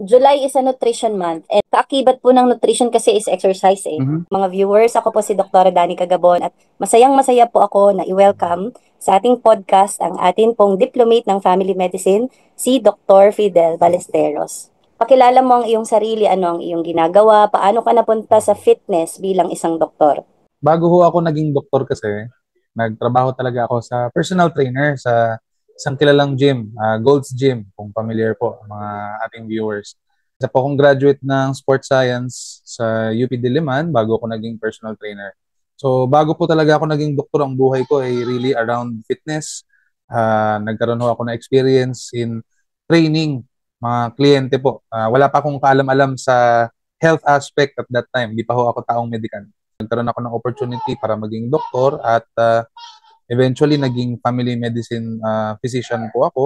July is a nutrition month and kaakibat po ng nutrition kasi is exercise eh. Mhm. Mga viewers, ako po si Dr. Dani Cagabon at masayang-masaya po ako na i-welcome sa ating podcast ang atin pong diplomate ng Family Medicine, si Dr. Fidel Ballesteros. Pakilala mo ang iyong sarili, ano ang iyong ginagawa, paano ka napunta sa fitness bilang isang doktor? Bago ho ako naging doktor kasi, nagtrabaho talaga ako sa personal trainer sa isang kilalang gym, Gold's Gym, kung familiar po ang mga ating viewers. Isa po akong graduate ng sports science sa UP Diliman bago ako naging personal trainer. So bago po talaga ako naging doktor, ang buhay ko ay really around fitness. Nagkaroon ho ako na experience in training mga kliyente po. Wala pa akong kaalam-alam sa health aspect at that time. Di pa ho ako taong medikal. Nagkaroon ako ng opportunity para maging doktor at eventually naging family medicine physician po ako.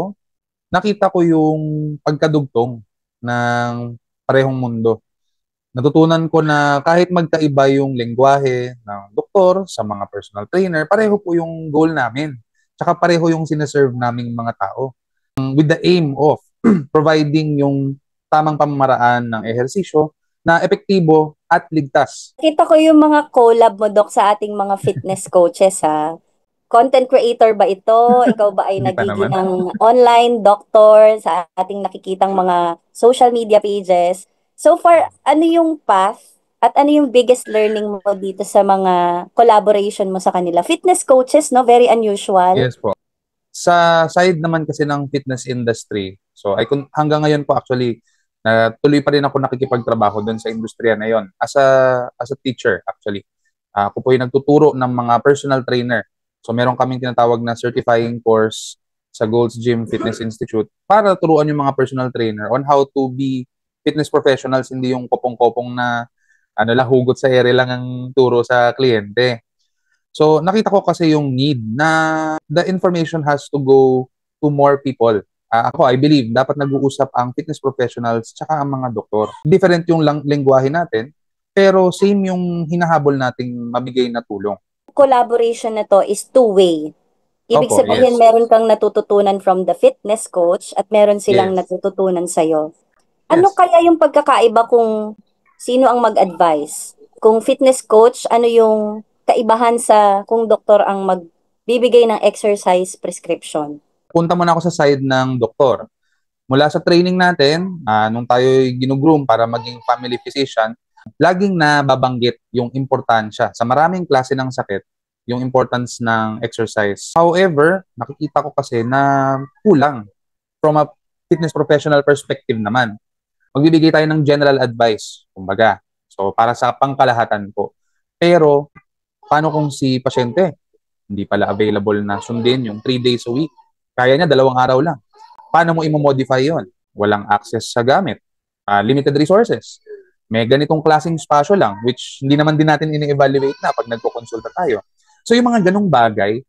Nakita ko yung pagkadugtong ng parehong mundo. Natutunan ko na kahit magkaiba yung lengguwahe ng doktor sa mga personal trainer, pareho po yung goal namin. Tsaka pareho yung sineserve naming mga tao. With the aim of providing yung tamang pamamaraan ng ehersisyo na epektibo at ligtas. Kita ko yung mga collab mo, Dok, sa ating mga fitness coaches, ha? Content creator ba ito? Ikaw ba ay Hindi pa nagiging naman. online doctor sa ating nakikitang mga social media pages? So far, ano yung path at ano yung biggest learning mo dito sa mga collaboration mo sa kanila? Fitness coaches, no? Very unusual. Yes po. Sa side naman kasi ng fitness industry, so hanggang ngayon po actually, tuloy pa rin ako nakikipagtrabaho doon sa industriya na yon as a teacher actually. Ako po yung nagtuturo ng mga personal trainer. So meron kaming tinatawag na certifying course sa Gold's Gym Fitness Institute para turuan yung mga personal trainer on how to be fitness professionals, hindi yung kopong-kopong na ano lang, hugot sa ere lang ang turo sa kliyente. So, nakita ko kasi yung need na the information has to go to more people. Ako, I believe, dapat nag-uusap ang fitness professionals tsaka ang mga doktor. Different yung lengguwahe natin, pero same yung hinahabol nating mabigay na tulong. Collaboration na to is two-way. Ibig Opo, sabihin, yes. meron kang natututunan from the fitness coach at meron silang Yes. natututunan sa'yo. Ano Yes. kaya yung pagkakaiba kung sino ang mag-advise? Kung fitness coach, ano yung kaibahan sa kung doktor ang magbibigay ng exercise prescription? Punta muna ako sa side ng doktor. Mula sa training natin, nung tayo ginugroom para maging family physician, laging nababanggit yung importansya sa maraming klase ng sakit, yung importance ng exercise. However, nakikita ko kasi na kulang from a fitness professional perspective naman. Magbibigay tayo ng general advice, kumbaga. So, para sa pangkalahatan po. Pero, paano kung si pasyente hindi pala available na sundin yung 3 days a week? Kaya niya 2 araw lang. Paano mo i-modify yon? Walang access sa gamit, limited resources. May ganitong klaseng spasyo lang, which hindi naman din natin ini-evaluate na pag nagpo-consulta tayo. So yung mga ganong bagay,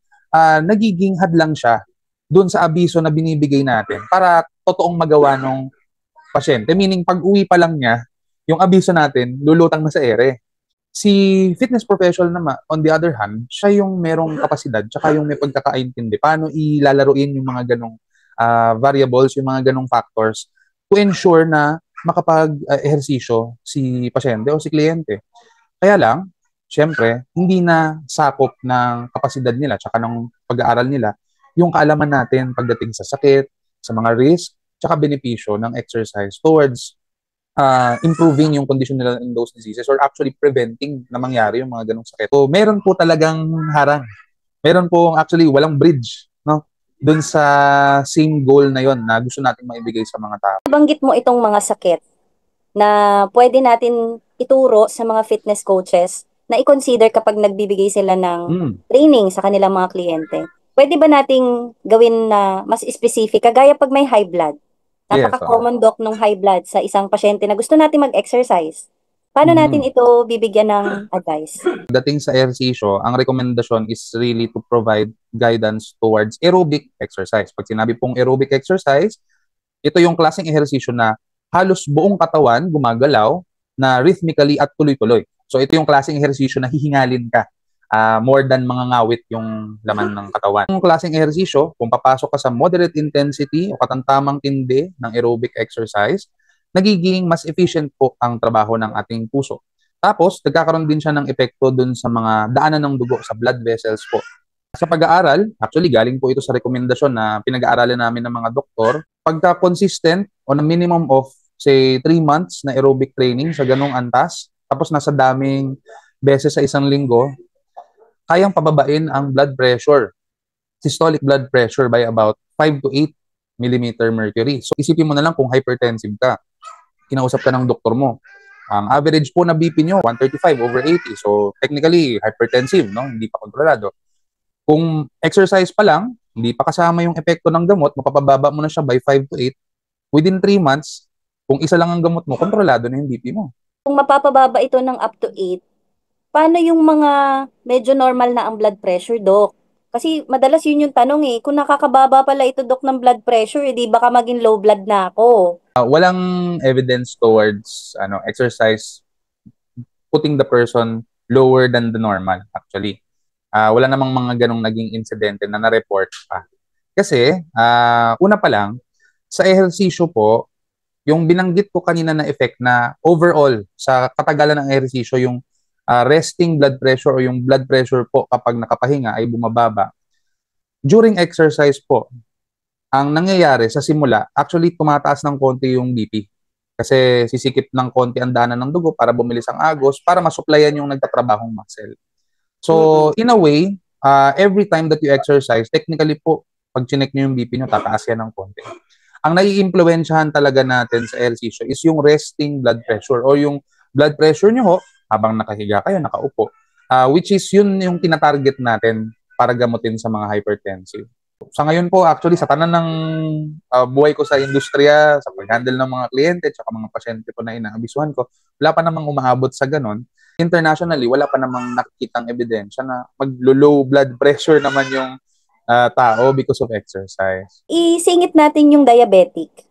nagiging hadlang siya doon sa abiso na binibigay natin para totoong magawa ng pasyente. Meaning, pag uwi pa lang niya, yung abiso natin, lulutang na sa ere. Si fitness professional naman, on the other hand, siya yung merong kapasidad, tsaka yung may pagkakaintindi. Paano ilalaruin yung mga ganong variables, yung mga ganong factors to ensure na makapag-ehersisyo si pasyente o si kliyente. Kaya lang, syempre, hindi na sakop ng kapasidad nila tsaka ng pag-aaral nila yung kaalaman natin pagdating sa sakit, sa mga risk, tsaka benepisyo ng exercise towards improving yung condition nila in those diseases or actually preventing na mangyari yung mga ganong sakit. So, meron po talagang harang. Meron po actually walang bridge, no? Doon sa same goal na yon na gusto nating maibigay sa mga tao. Banggit mo itong mga sakit na pwede natin ituro sa mga fitness coaches na i-consider kapag nagbibigay sila ng Mm. training sa kanilang mga kliyente. Pwede ba nating gawin na mas specific, kagaya pag may high blood? Yes. Napaka-common, doc, nung high blood sa isang pasyente na gusto natin mag-exercise. Paano natin Mhm. ito bibigyan ng advice? Dating sa ehersisyo, ang rekomendasyon is really to provide guidance towards aerobic exercise. Pag sinabi pong aerobic exercise, ito yung klaseng ehersisyo na halos buong katawan gumagalaw na rhythmically at tuloy-tuloy. So ito yung klaseng ehersisyo na hihingalin ka. More than mga ngawit yung laman ng katawan. Yung klaseng ehersisyo, kung papasok ka sa moderate intensity o katamtamang tindi ng aerobic exercise, nagiging mas efficient po ang trabaho ng ating puso. Tapos, nagkakaroon din siya ng epekto dun sa mga daanan ng dugo, sa blood vessels po. Sa pag-aaral, actually galing po ito sa rekomendasyon na pinag-aaralan namin ng mga doktor, pagka consistent on a minimum of say 3 months na aerobic training sa ganong antas, tapos nasa daming beses sa isang linggo, kayang pababain ang blood pressure, systolic blood pressure by about 5 to 8 millimeter mercury. So isipin mo na lang kung hypertensive ka, kinausap ka ng doktor mo. Ang average po na BP nyo, 135 over 80. So technically, hypertensive, no? Hindi pa kontrolado. Kung exercise pa lang, hindi pa kasama yung epekto ng gamot, mapapababa mo na siya by 5 to 8. Within 3 months, kung isa lang ang gamot mo, kontrolado na yung BP mo. Kung mapapababa ito ng up to 8, paano yung mga medyo normal na ang blood pressure, Dok? Kasi madalas yun yung tanong eh, kung nakakababa pala ito, Dok, ng blood pressure, di baka maging low blood na ako. Walang evidence towards exercise putting the person lower than the normal, actually. Wala namang mga ganong naging insidente na na-report pa. Kasi, una pa lang, sa ehersisyo po, yung binanggit ko kanina na effect na overall sa katagalan ng ehersisyo, yung resting blood pressure o yung blood pressure po kapag nakapahinga ay bumababa. During exercise po, ang nangyayari sa simula, actually tumataas ng konti yung BP. Kasi sisikip ng konti ang daanan ng dugo para bumilis ang agos, para masuplayan yung nagtatrabahong muscle. So, in a way, every time that you exercise, technically po, pag chinek nyo yung BP nyo, tataas yan ng konti. Ang nai-impluensyahan talaga natin sa ehersisyo is yung resting blood pressure o yung blood pressure nyo ho, habang nakahiga kayo, nakaupo. Which is yun yung tinatarget natin para gamutin sa mga hypertensive. Sa ngayon po, actually, sa tanan ng buhay ko sa industriya, sa pag-handle ng mga kliyente, at mga pasyente po na inaabisuhan ko, wala pa namang umaabot sa ganon. Internationally, wala pa namang nakikitang ebidensya na mag-low blood pressure naman yung tao because of exercise. Isingit natin yung diabetic.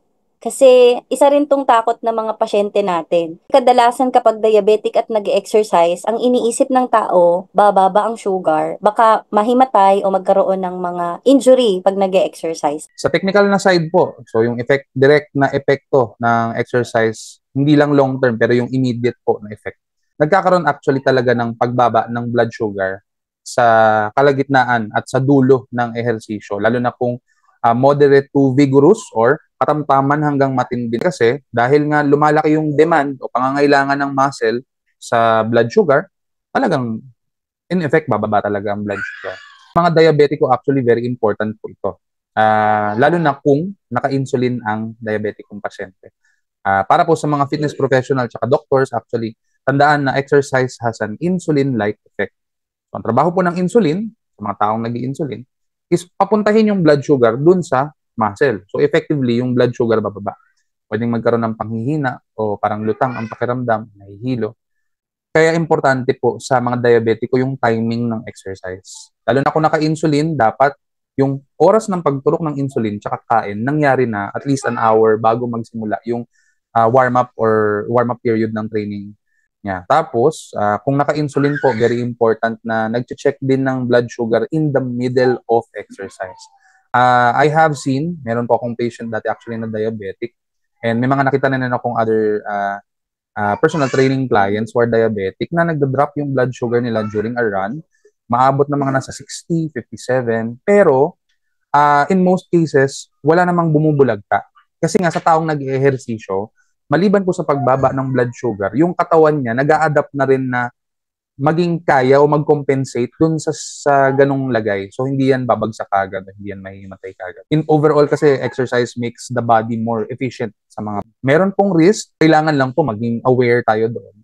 Kasi isa rin tong takot ng mga pasyente natin. Kadalasan kapag diabetic at nag-exercise, ang iniisip ng tao, bababa ang sugar, baka mahimatay o magkaroon ng mga injury pag nag-exercise. Sa technical na side po, so yung direct na epekto ng exercise, hindi lang long term, pero yung immediate po na effect. Nagkakaroon actually talaga ng pagbaba ng blood sugar sa kalagitnaan at sa dulo ng ehersisyo, lalo na kung moderate to vigorous or katamtaman hanggang matindi. Kasi dahil nga lumalaki yung demand o pangangailangan ng muscle sa blood sugar, talagang in effect bababa talaga ang blood sugar. Mga diabetiko actually very important po ito. Lalo na kung naka-insulin ang diabetic kong pasyente. Para po sa mga fitness professional at doctors, actually, tandaan na exercise has an insulin-like effect. So, ang trabaho po ng insulin, sa mga taong nag-i-insulin, is papuntahin yung blood sugar dun sa muscle. So, effectively, yung blood sugar bababa. Pwedeng magkaroon ng panghihina o parang lutang ang pakiramdam, nahihilo. Kaya importante po sa mga diabetiko yung timing ng exercise. Lalo na kung naka-insulin, dapat yung oras ng pagturok ng insulin tsaka kain, nangyari na at least an hour bago magsimula yung warm-up or warm-up period ng training niya. Tapos, kung naka-insulin po, very important na nag-check din ng blood sugar in the middle of exercise. I have seen, meron po akong patient dati actually na diabetic, and may mga nakita na akong other personal training clients who are diabetic na nagda-drop yung blood sugar nila during a run, maabot na mga nasa 60, 57, pero in most cases, wala namang bumubulagta. Kasi nga sa taong nag-ehersisyo, maliban po sa pagbaba ng blood sugar, yung katawan niya nag-a-adapt na rin na maging kaya o mag-compensate dun sa ganong lagay. So, hindi yan babagsak agad, hindi yan mahihimatay agad. In overall kasi, exercise makes the body more efficient sa mga... Meron pong risk, kailangan lang po maging aware tayo doon.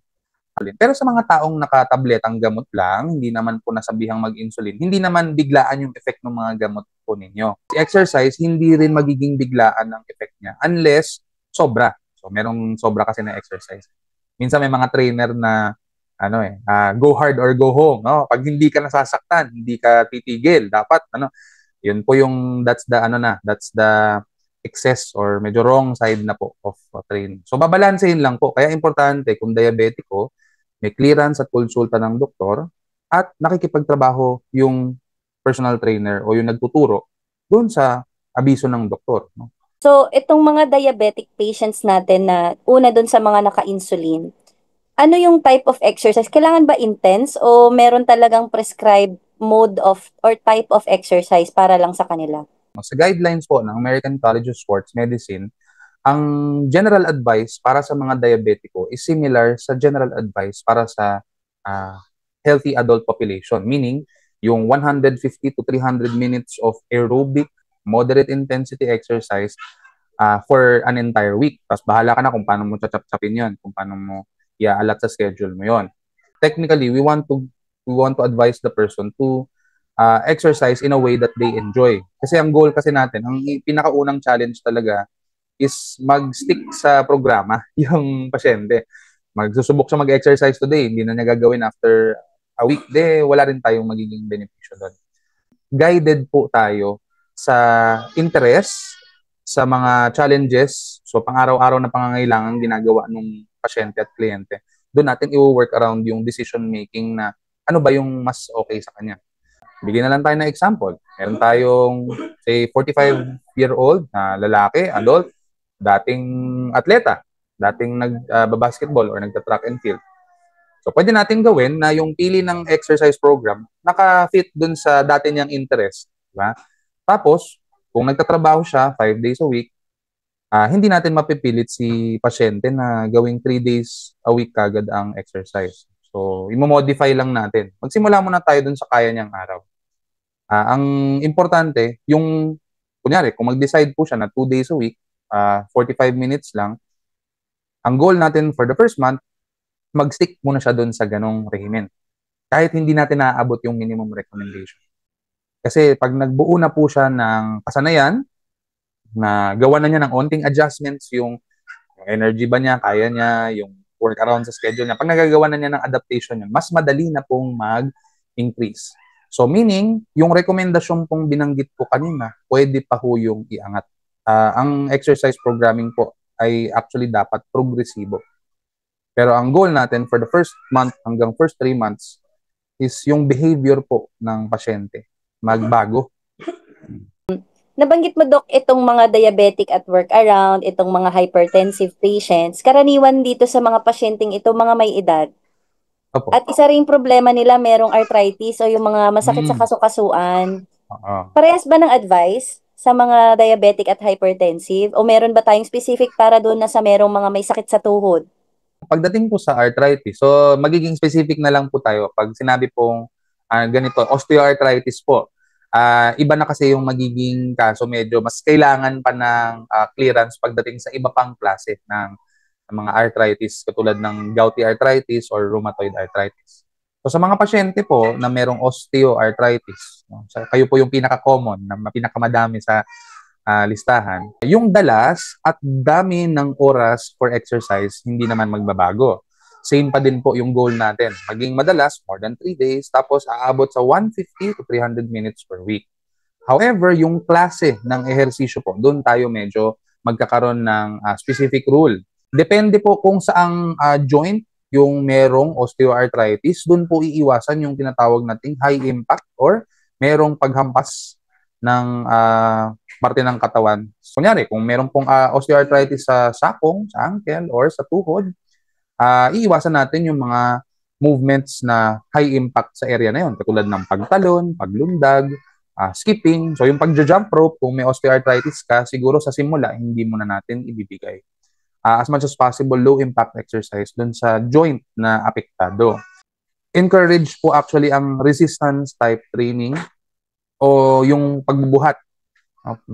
Pero sa mga taong nakatabletang gamot lang, hindi naman po nasabihang mag-insulin, hindi naman biglaan yung effect ng mga gamot po ninyo. Si exercise, hindi rin magiging biglaan ang effect niya unless sobra. So, merong sobra kasi na exercise. Minsan may mga trainer na go hard or go home, no? Pag hindi ka nasasaktan, hindi ka titigil, dapat yun po yung that's the excess or medyo wrong side na po of training. So babalansehin lang po. Kaya importante kung diabetiko, may clearance at konsulta ng doktor at nakikipagtrabaho yung personal trainer o yung nagtuturo doon sa abiso ng doktor, no? So, itong mga diabetic patients natin na una dun sa mga naka-insulin, ano yung type of exercise? Kailangan ba intense o meron talagang prescribed mode of or type of exercise para lang sa kanila? Sa guidelines po ng American College of Sports Medicine, ang general advice para sa mga diabetiko is similar sa general advice para sa ah, healthy adult population. Meaning, yung 150 to 300 minutes of aerobic, moderate intensity exercise for an entire week. Tapos bahala ka na kung paano mo chachap-chapin yun, kung paano mo i-alat sa schedule mo yon. Technically, we want to advise the person to exercise in a way that they enjoy. Kasi ang goal kasi natin, ang pinakaunang challenge talaga is mag-stick sa programa yung pasyente. Magsusubok siya mag-exercise today, hindi na niya gagawin after a week, wala rin tayong magiging benepisyo doon. Guided po tayo sa interest, sa mga challenges, so pang-araw-araw na pangangailangan ginagawa ng pasyente at kliyente. Doon natin i-work around yung decision making na ano ba yung mas okay sa kanya. Bigyan na lang tayo ng example. Meron tayong, say, 45-year-old na lalaki, adult, dating atleta, dating nag-basketball or nagta-track and field. So, pwede natin gawin na yung pili ng exercise program naka-fit dun sa dati niyang interest. Diba? Tapos, kung nagtatrabaho siya 5 days a week, hindi natin mapipilit si pasyente na gawing 3 days a week kagad ang exercise. So, imo-modify lang natin. Magsimula muna tayo dun sa kaya niyang araw. Ang importante, yung, kunyari, kung mag-decide po siya na 2 days a week, 45 minutes lang, ang goal natin for the first month, mag-stick muna siya doon sa ganong regimen. Kahit hindi natin naaabot yung minimum recommendation. Kasi pag nagbuo na po siya ng kasanayan, na gawa na niya ng onting adjustments, yung energy ba niya, kaya niya, yung work around sa schedule niya, pag nagagawa na niya ng adaptation niya, mas madali na pong mag-increase. So meaning, yung rekomendasyon pong binanggit ko kanina, pwede pa ho yung iangat. Ang exercise programming po ay actually dapat progresibo. Pero ang goal natin for the first month hanggang first 3 months is yung behavior po ng pasyente magbago. Nabanggit mo, Dok, itong mga diabetic at work around, itong mga hypertensive patients, karaniwan dito sa mga pasyenteng ito, mga may edad. Opo. At isa ring problema nila, merong arthritis o yung mga masakit sa kasukasuan. Parehas ba ng advice sa mga diabetic at hypertensive? O meron ba tayong specific para doon na sa merong mga may sakit sa tuhod? Pagdating po sa arthritis, so magiging specific na lang po tayo pag sinabi pong ganito, osteoarthritis po. Iba na kasi yung magiging kaso, medyo mas kailangan pa ng clearance pagdating sa iba pang klase ng mga arthritis katulad ng gouty arthritis or rheumatoid arthritis. So sa mga pasyente po na merong osteoarthritis, no, kayo po yung pinaka-common, na pinakamadami sa listahan, yung dalas at dami ng oras for exercise hindi naman magbabago. Same pa din po yung goal natin. Maging madalas, more than 3 days, tapos aabot sa 150 to 300 minutes per week. However, yung klase ng ehersisyo po, doon tayo medyo magkakaroon ng specific rule. Depende po kung saang joint yung merong osteoarthritis, doon po iiwasan yung tinatawag nating high impact or merong paghampas ng parte ng katawan. Kunyari, kung meron pong osteoarthritis sa sakong, sa ankle, or sa tuhod, iiwasan natin yung mga movements na high impact sa area na yun, katulad ng pagtalon, paglundag, skipping. So yung pag-jump rope, kung may osteoarthritis ka, siguro sa simula, hindi muna natin ibibigay. As much as possible, low impact exercise dun sa joint na apektado. Encourage po actually ang resistance type training o yung pagbubuhat,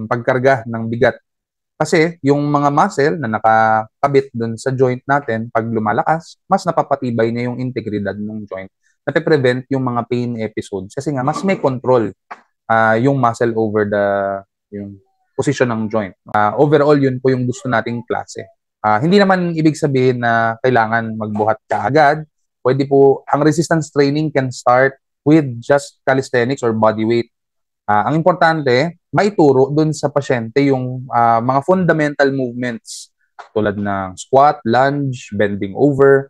pagkarga ng bigat. Kasi yung mga muscle na nakakabit dun sa joint natin, pag lumalakas, mas napapatibay niya yung integridad ng joint. Nape-prevent yung mga pain episodes kasi nga mas may control yung muscle over yung position ng joint. Overall, yun po yung gusto nating klase. Hindi naman ibig sabihin na kailangan magbuhat ka agad. Pwede po, ang resistance training can start with just calisthenics or body weight. Ang importante, maituro dun sa pasyente yung mga fundamental movements tulad ng squat, lunge, bending over,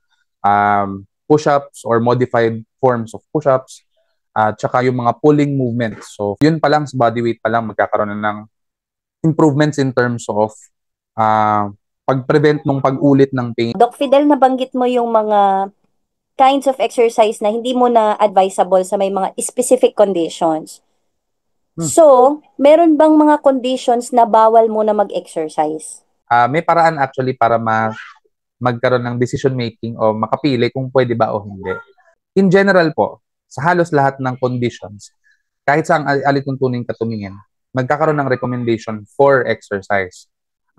push-ups or modified forms of push-ups, at saka yung mga pulling movements. So, yun pa lang sa body weight pa lang magkakaroon na ng improvements in terms of pag-prevent ng pag-ulit ng pain. Doc Fidel, nabanggit mo yung mga kinds of exercise na hindi mo na advisable sa may mga specific conditions. So, meron bang mga conditions na bawal mo na mag-exercise? May paraan actually para magkaroon ng decision making o makapili kung pwede ba o hindi. In general po, sa halos lahat ng conditions, kahit sa alituntunin ka tumingin, magkakaroon ng recommendation for exercise.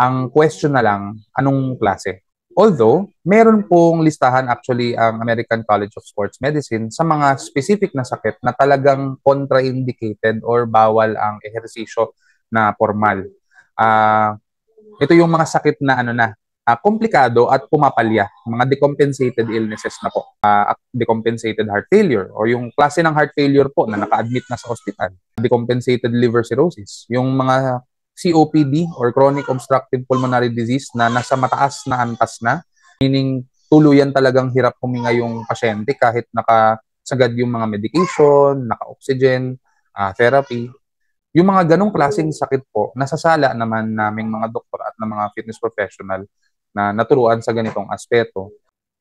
Ang question na lang, anong klase? Although, meron pong listahan actually ang American College of Sports Medicine sa mga specific na sakit na talagang contraindicated or bawal ang ehersisyo na formal. Ito yung mga sakit na komplikado at pumapalya, mga decompensated illnesses na po. Decompensated heart failure o yung klase ng heart failure po na naka-admit na sa ospital. Decompensated liver cirrhosis, yung mga COPD or chronic obstructive pulmonary disease na nasa mataas na antas na, meaning tuluyan talagang hirap huminga yung pasyente kahit nakasagad yung mga medication, naka-oxygen, therapy. Yung mga ganong klaseng sakit po, nasasala naman naming mga doktor at ng mga fitness professional na naturuan sa ganitong aspeto.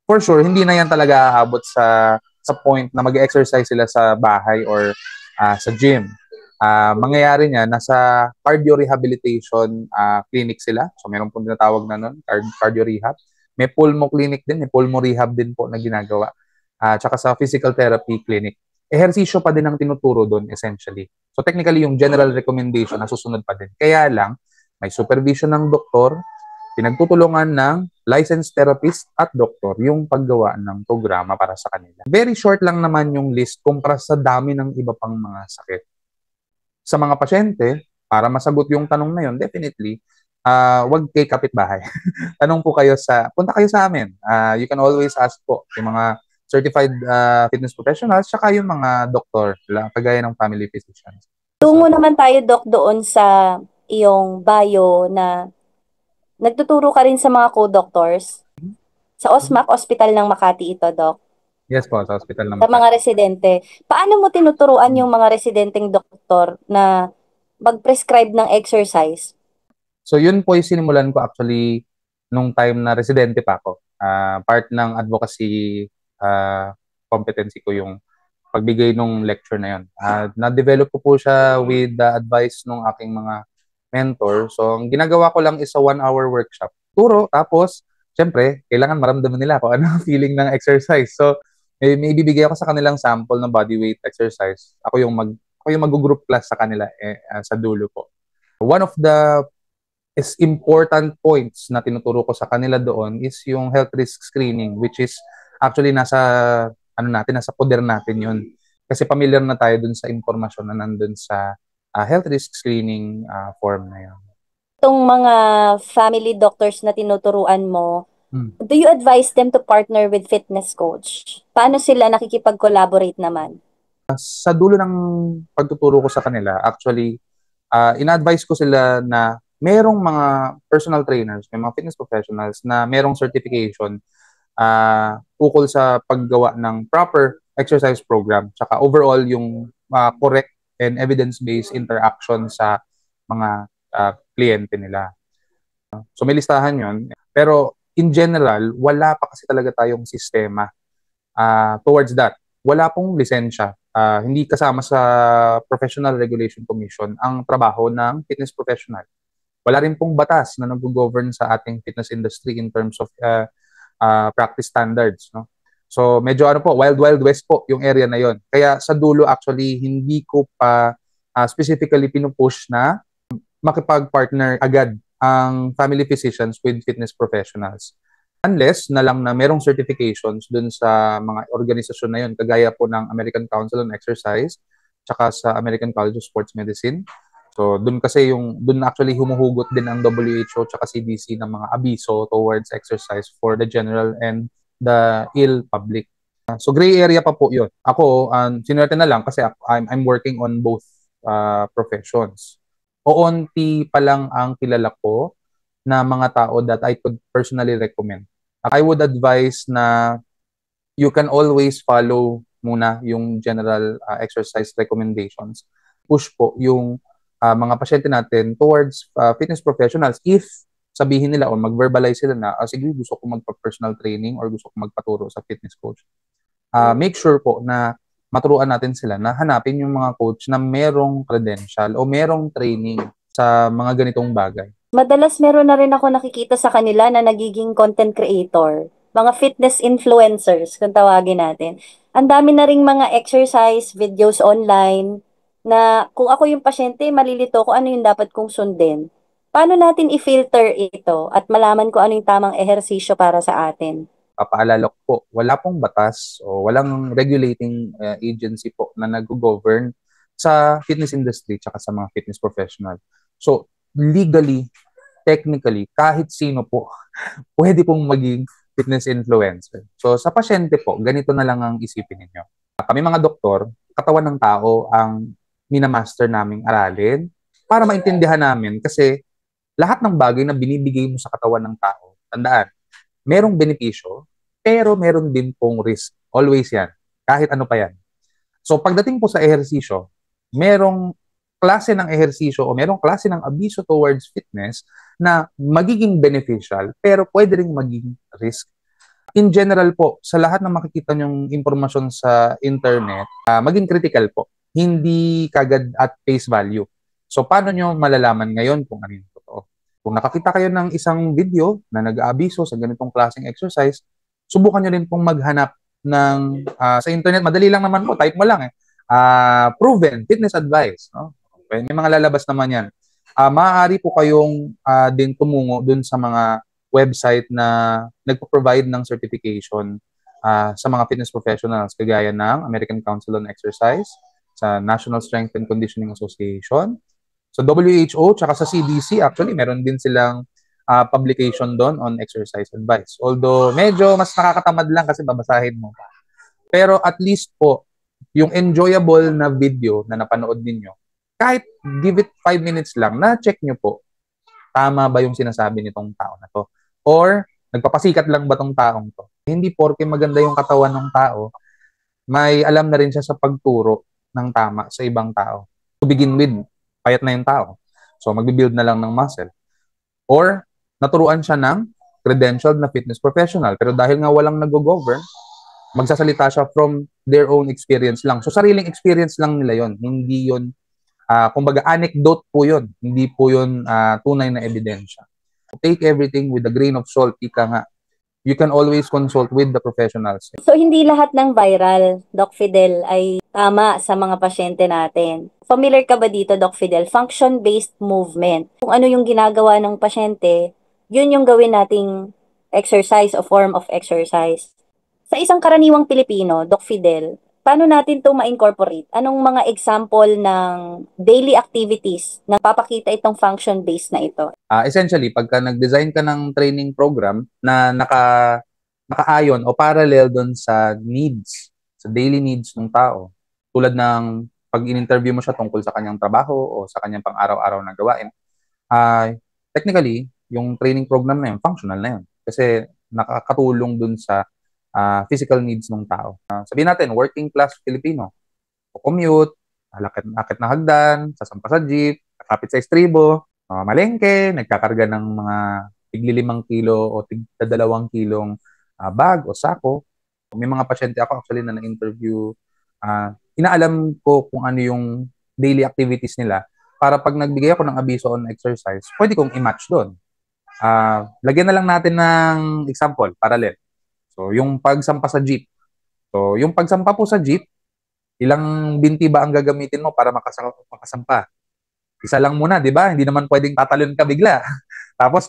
For sure, hindi na yan talaga aabot sa point na mag-exercise sila sa bahay or sa gym. Mangyayari niya, nasa cardio rehabilitation clinic sila. So, meron po tinatawag na nun, cardio rehab. May pulmo clinic din, may pulmo rehab din po na ginagawa. Tsaka sa physical therapy clinic. Ehersisyo pa din ang tinuturo doon essentially. So, technically, yung general recommendation nasusunod pa din. Kaya lang, may supervision ng doktor, pinagtutulungan ng licensed therapist at doktor yung paggawa ng programa para sa kanila. Very short lang naman yung list kumpara sa dami ng iba pang mga sakit. Sa mga pasyente, para masagot yung tanong na yun, definitely, wag kay kapitbahay. Tanong po kayo punta kayo sa amin. You can always ask po yung mga certified fitness professionals, tsaka yung mga doktor, kagaya ng family physicians. Tungo naman tayo, Doc, doon sa iyong bio na nagtuturo ka rin sa mga co-doctors. Sa OSMAC, Hospital ng Makati ito, Doc. Yes po, sa hospital ng Sa Makati. mga residente. Paano mo tinuturuan yung mga residenteng doktor na mag-prescribe ng exercise? So yun po yung sinimulan ko actually nung time na residente pa ako. Part ng advocacy competency ko yung pagbigay nung lecture na yun. Na-develop ko po siya with the advice ng aking mga mentor. So ang ginagawa ko lang is a 1-hour workshop. Turo, tapos syempre, kailangan maramdaman nila kung ano ang feeling ng exercise. So may ibibigay ako sa kanilang sample ng body weight exercise. Ako yung mag-group class sa kanila sa dulo po. One of the important points na tinuturo ko sa kanila doon is yung health risk screening, which is actually nasa poder natin yun. Kasi familiar na tayo dun sa impormasyon na nandun sa health risk screening form na yun. Itong mga family doctors na tinuturuan mo, do you advise them to partner with fitness coach? Paano sila nakikipag-collaborate naman? Sa dulo ng pagtuturo ko sa kanila, actually, ina-advise ko sila na merong mga personal trainers, may mga fitness professionals na merong certification ukol sa paggawa ng proper exercise program, tsaka overall yung correct and evidence-based interaction sa mga kliyente nila. So may listahan yun. Pero in general, wala pa kasi talaga tayong sistema towards that. Wala pong lisensya. Hindi kasama sa Professional Regulation Commission ang trabaho ng fitness professional. Wala rin pong batas na nag-govern sa ating fitness industry in terms of practice standards. No? So medyo wild west po yung area na yon. Kaya sa dulo actually, hindi ko pa specifically pinupush na makipag-partner agad ang family physicians with fitness professionals. Unless na lang na merong certifications dun sa mga organisasyon na yun, kagaya po ng American Council on Exercise, tsaka sa American College of Sports Medicine. So, dun actually humuhugot din ang WHO tsaka CDC ng mga abiso towards exercise for the general and the ill public. So, gray area pa po yun. Ako, sinuwerte na lang kasi I'm working on both professions. Oonti pa lang ang kilala ko na mga tao that I could personally recommend. I would advise na you can always follow muna yung general exercise recommendations. Push po yung mga pasyente natin towards fitness professionals if sabihin nila o mag-verbalize sila na, sige, gusto ko magpa-personal training or gusto ko magpaturo sa fitness coach. Make sure po na maturuan natin sila na hanapin yung mga coach na merong credential o merong training sa mga ganitong bagay. Madalas meron na rin ako nakikita sa kanila na nagiging content creator, mga fitness influencers, kung tawagin natin. Ang dami na ring mga exercise videos online na kung ako yung pasyente, malilito ko ano yung dapat kong sundin. Paano natin i-filter ito at malaman ko ano yung tamang ehersisyo para sa atin? Papaalala ko po, wala pong batas o walang regulating agency po na nag-govern sa fitness industry tsaka sa mga fitness professional. So, legally, technically, kahit sino po, pwede pong maging fitness influencer. So, sa pasyente po, ganito na lang ang isipin ninyo. Kami mga doktor, katawan ng tao ang minamaster naming aralin para maintindihan namin kasi lahat ng bagay na binibigay mo sa katawan ng tao, tandaan, merong benepisyo, pero meron din pong risk. Always yan. Kahit ano pa yan. So, pagdating po sa ehersisyo, merong klase ng ehersisyo o merong klase ng abiso towards fitness na magiging beneficial pero pwede ring maging risk. In general po, sa lahat ng makikita nyong impormasyon sa internet, maging critical po. Hindi kagad at face value. So, paano nyo malalaman ngayon kung ano yung totoo? Kung nakakita kayo ng isang video na nag-aabiso sa ganitong klaseng exercise, subukan nyo rin pong maghanap ng, sa internet, madali lang naman po, type mo lang proven fitness advice. No? May mga lalabas naman yan. Maaari po kayong din tumungo dun sa mga website na nagpo-provide ng certification sa mga fitness professionals kagaya ng American Council on Exercise, sa National Strength and Conditioning Association, sa WHO, tsaka sa CDC, actually, meron din silang publication doon on exercise advice. Although, medyo mas nakakatamad lang kasi babasahin mo. Pero at least po, yung enjoyable na video na napanood ninyo, kahit give it 5 minutes lang, na-check nyo po, tama ba yung sinasabi nitong tao na to? Or, nagpapasikat lang ba tong taong to? Hindi porke maganda yung katawan ng tao, may alam na rin siya sa pagturo ng tama sa ibang tao. To begin with, payat na yung tao. So, magbibuild na lang ng muscle. Or, naturuan siya ng credentialed na fitness professional. Pero dahil nga walang nag-govern, magsasalita siya from their own experience lang. So, sariling experience lang nila yon. Hindi yon kumbaga, anecdote po yun. Hindi po yun tunay na ebidensya. Take everything with a grain of salt. Ika nga, you can always consult with the professionals. So, hindi lahat ng viral, Doc Fidel, ay tama sa mga pasyente natin. Familiar ka ba dito, Doc Fidel? Function-based movement. Kung ano yung ginagawa ng pasyente, yun yung gawin nating exercise o form of exercise. Sa isang karaniwang Pilipino, Doc Fidel, paano natin to ma-incorporate? Anong mga example ng daily activities na papakita itong function-based na ito? Essentially, pagka nag-design ka ng training program na nakaayon o parallel doon sa needs, sa daily needs ng tao, tulad ng pag in-interview mo siya tungkol sa kanyang trabaho o sa kanyang pang-araw-araw na gawain, technically, yung training program na yun, functional na yun. Kasi nakakatulong dun sa physical needs ng tao. Sabihin natin, working class Filipino, commute, akit na hagdan, sasampa sa jeep, kakapit sa estribo, malengke, nagkakarga ng mga tigli 5 kilo o tig 2 kilong bag o sako. May mga pasyente ako actually na na-interview, inaalam ko kung ano yung daily activities nila para pag nagbigay ako ng abiso on exercise, pwede kong i-match doon. Lagyan na lang natin ng example, parallel. So, yung pagsampa sa jeep. So, yung pagsampa po sa jeep, ilang binti ba ang gagamitin mo para makasampa? Isa lang muna, di ba? Hindi naman pwedeng tatalon ka bigla. Tapos,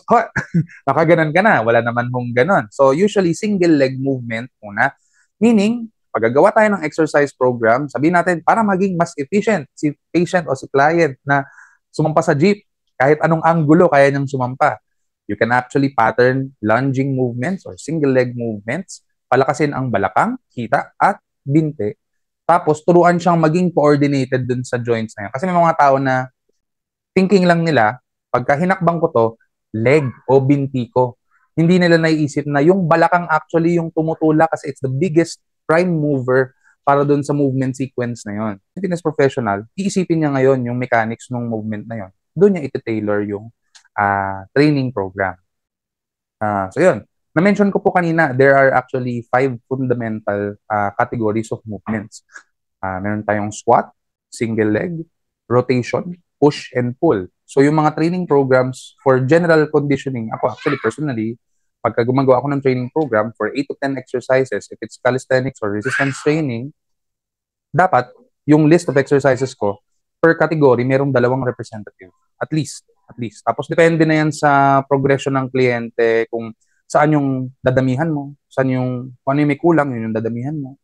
nakaganon ka na. Wala naman mong ganon. So, usually, single leg movement muna. Meaning, pagagawa tayo ng exercise program, sabihin natin, para maging mas efficient si patient o si client na sumampa sa jeep, kahit anong anggulo kaya niyang sumampa. You can actually pattern lunging movements or single leg movements, palakasin ang balakang, hita, at binte. Tapos, turuan siyang maging coordinated dun sa joints na yun. Kasi may mga tao na thinking lang nila, pagka hinakbang ko to, leg o binti ko. Hindi nila naiisip na yung balakang actually yung tumutula kasi it's the biggest prime mover para doon sa movement sequence na yon. Fitness professional, iisipin niya ngayon yung mechanics ng movement na yon. Doon niya iti-tailor yung training program. So yun, na-mention ko po kanina, there are actually 5 fundamental categories of movements. Meron tayong squat, single leg, rotation, push, and pull. So yung mga training programs for general conditioning, ako actually personally, pagka gumagawa ako ng training program for 8 to 10 exercises, if it's calisthenics or resistance training, dapat yung list of exercises ko, per category, merong 2 representative. At least. Tapos depende na yan sa progression ng kliyente, kung saan yung dadamihan mo, kung ano yung may kulang, yun yung dadamihan mo.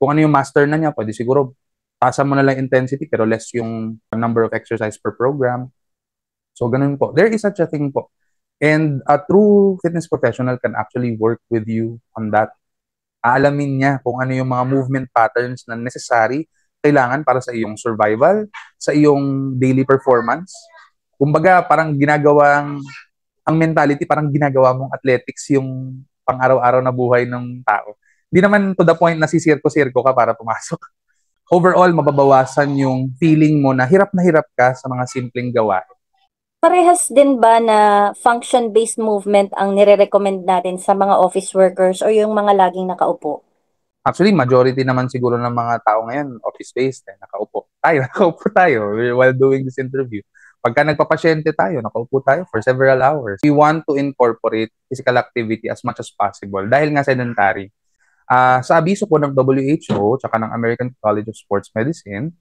Kung ano yung master na niya, pwede siguro taasan mo na lang intensity pero less yung number of exercise per program. So ganun po. There is such a thing po. And a true fitness professional can actually work with you on that. Aalamin niya kung ano yung mga movement patterns na necessary, kailangan para sa iyong survival, sa iyong daily performance. Kumbaga, parang ang mentality, parang ginagawa mong athletics yung pang-araw-araw na buhay ng tao. Hindi naman to the point na sisirko-sirko ka para pumasok. Overall, mababawasan yung feeling mo na hirap ka sa mga simpleng gawain. Parehas din ba na function-based movement ang nire-recommend natin sa mga office workers o yung mga laging nakaupo? Actually, majority naman siguro ng mga tao ngayon, office-based, nakaupo tayo while doing this interview. Pagka nagpapasyente tayo, nakaupo tayo for several hours. We want to incorporate physical activity as much as possible dahil nga sedentary. Sa abiso po ng WHO tsaka ng American College of Sports Medicine,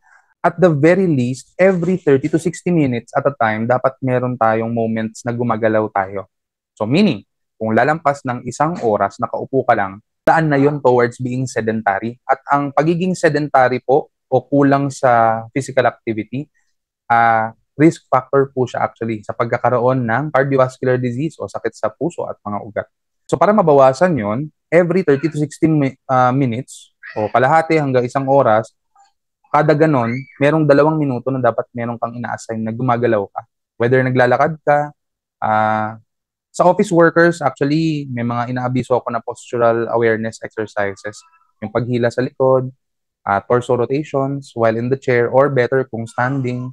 at the very least, every 30 to 60 minutes at a time, dapat meron tayong moments na gumagalaw tayo. So meaning, kung lalampas ng 1 oras, nakaupo ka lang, daan na yon towards being sedentary. At ang pagiging sedentary po o kulang sa physical activity, risk factor po siya actually sa pagkakaroon ng cardiovascular disease o sakit sa puso at mga ugat. So para mabawasan yon, every 30 to 60 minutes o kalahati hanggang 1 oras, kada ganon, merong 2 minuto na dapat meron kang ina-assign na gumagalaw ka. Whether naglalakad ka, sa office workers, actually, may mga inaabiso ako na postural awareness exercises. Yung paghila sa likod, torso rotations while in the chair, or better kung standing,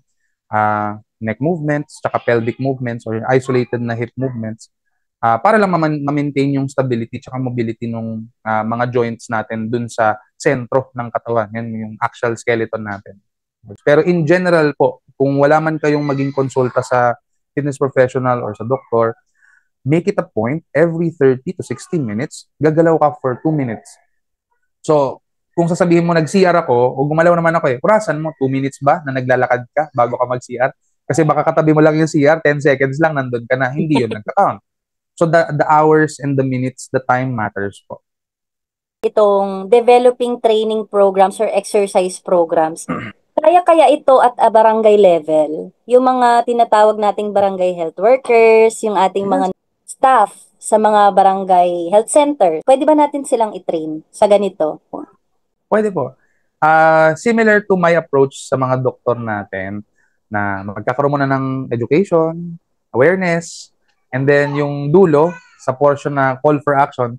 neck movements, tsaka pelvic movements, or isolated na hip movements, para lang ma-maintain yung stability tsaka mobility ng mga joints natin dun sa sentro ng katawan. Yan yung actual skeleton natin. Pero in general po, kung wala man kayong maging konsulta sa fitness professional or sa doktor, make it a point, every 30 to 60 minutes, gagalaw ka for 2 minutes. So, kung sasabihin mo nag-CR ako, o gumalaw naman ako kurasan mo, 2 minutes ba na naglalakad ka bago ka mag-CR? Kasi baka katabi mo lang yung CR, 10 seconds lang, nandun ka na. Hindi yun nagka-count. So, the hours and the minutes, the time matters po. Itong developing training programs or exercise programs, kaya ito at a barangay level? Yung mga tinatawag nating barangay health workers, yung ating mga staff sa mga barangay health center, pwede ba natin silang i-train sa ganito? Pwede po. Similar to my approach sa mga doktor natin, na magkakaroon muna ng education, awareness, and then yung dulo, sa portion na call for action,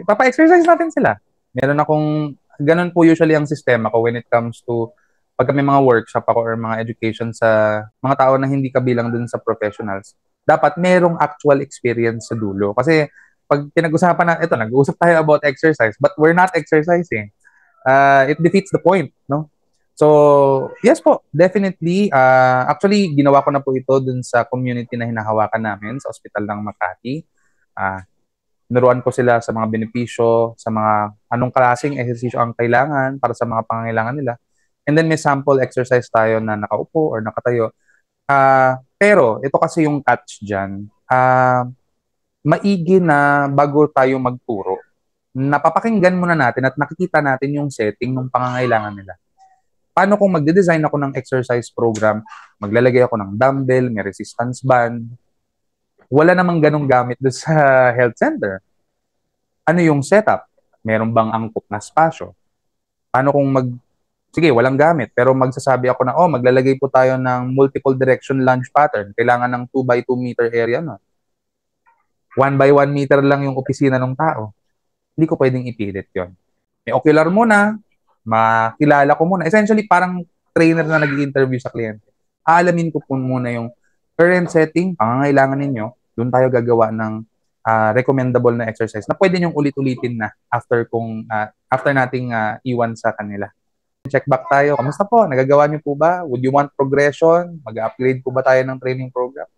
papa-exercise natin sila. Meron akong, ganun po usually ang sistema ko when it comes to, pagka may mga workshop ako or mga education sa mga tao na hindi kabilang dun sa professionals, dapat merong actual experience sa dulo. Kasi pag pinag-usapan na, ito, nag-uusap tayo about exercise, but we're not exercising. It defeats the point, no? So, yes po, definitely. Actually, ginawa ko na po ito dun sa community na hinahawakan namin sa Ospital ng Makati. Naruan ko sila sa mga benepisyo, sa mga anong klaseng ehersisyo ang kailangan para sa mga pangangailangan nila. And then may sample exercise tayo na nakaupo or nakatayo. Pero, ito kasi yung catch dyan. Maigi na bago tayo magturo, napapakinggan muna natin at nakikita natin yung setting ng pangangailangan nila. Paano kung magde-design ako ng exercise program, maglalagay ako ng dumbbell, may resistance band, wala namang ganong gamit doon sa health center. Ano yung setup? Meron bang angkop na spasyo? Paano kung sige, walang gamit, pero magsasabi ako na, maglalagay po tayo ng multiple direction lunge pattern. Kailangan ng 2 by 2 meter area, no? 1 by 1 meter lang yung opisina ng tao. Hindi ko pwedeng ipilit yon. May ocular muna, makilala ko muna. Essentially, parang trainer na nag-i-interview sa kliyente. Aalamin ko po muna yung current setting, pangangailangan ninyo, doon tayo gagawa ng recommendable na exercise na pwede nyong ulit-ulitin na after nating iwan sa kanila. Check back tayo. Kamusta po? Nagagawa niyo po ba? Would you want progression? Mag-upgrade po ba tayo ng training program?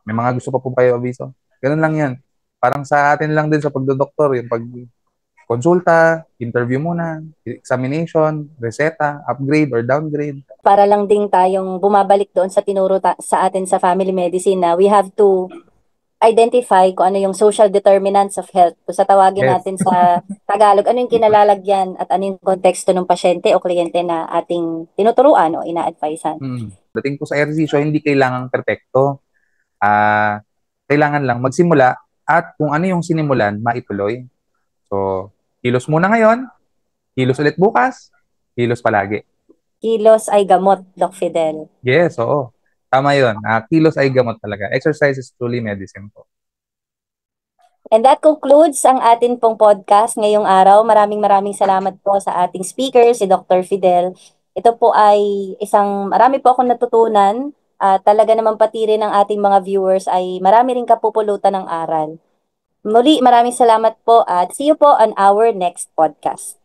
May mga gusto pa po kayo abiso? Ganun lang yan. Parang sa atin lang din sa pagdodoktor, yung pag-konsulta, interview muna, examination, reseta, upgrade or downgrade. Para lang ding tayong bumabalik doon sa tinuro sa atin sa family medicine na we have to identify kung ano yung social determinants of health. Kung sa tawagin Yes. natin sa Tagalog, ano yung kinalalagyan at ano yung konteksto ng pasyente o kliyente na ating tinuturuan o ina-advisean. Dating po sa ehersisyo, hindi kailangang perpekto. Kailangan lang magsimula at kung ano yung sinimulan, maituloy. So, kilos muna ngayon, kilos ulit bukas, kilos palagi. Kilos ay gamot, Doc Fidel. Yes, oo. Tama yun. Kilos ay gamot talaga. Exercise is truly medicine po. And that concludes ang atin pong podcast ngayong araw. Maraming salamat po sa ating speaker, si Dr. Fidel. Ito po ay marami po akong natutunan at talaga naman pati rin ng ating mga viewers ay marami rin kapupulutan ng aral. Muli, maraming salamat po at see you po on our next podcast.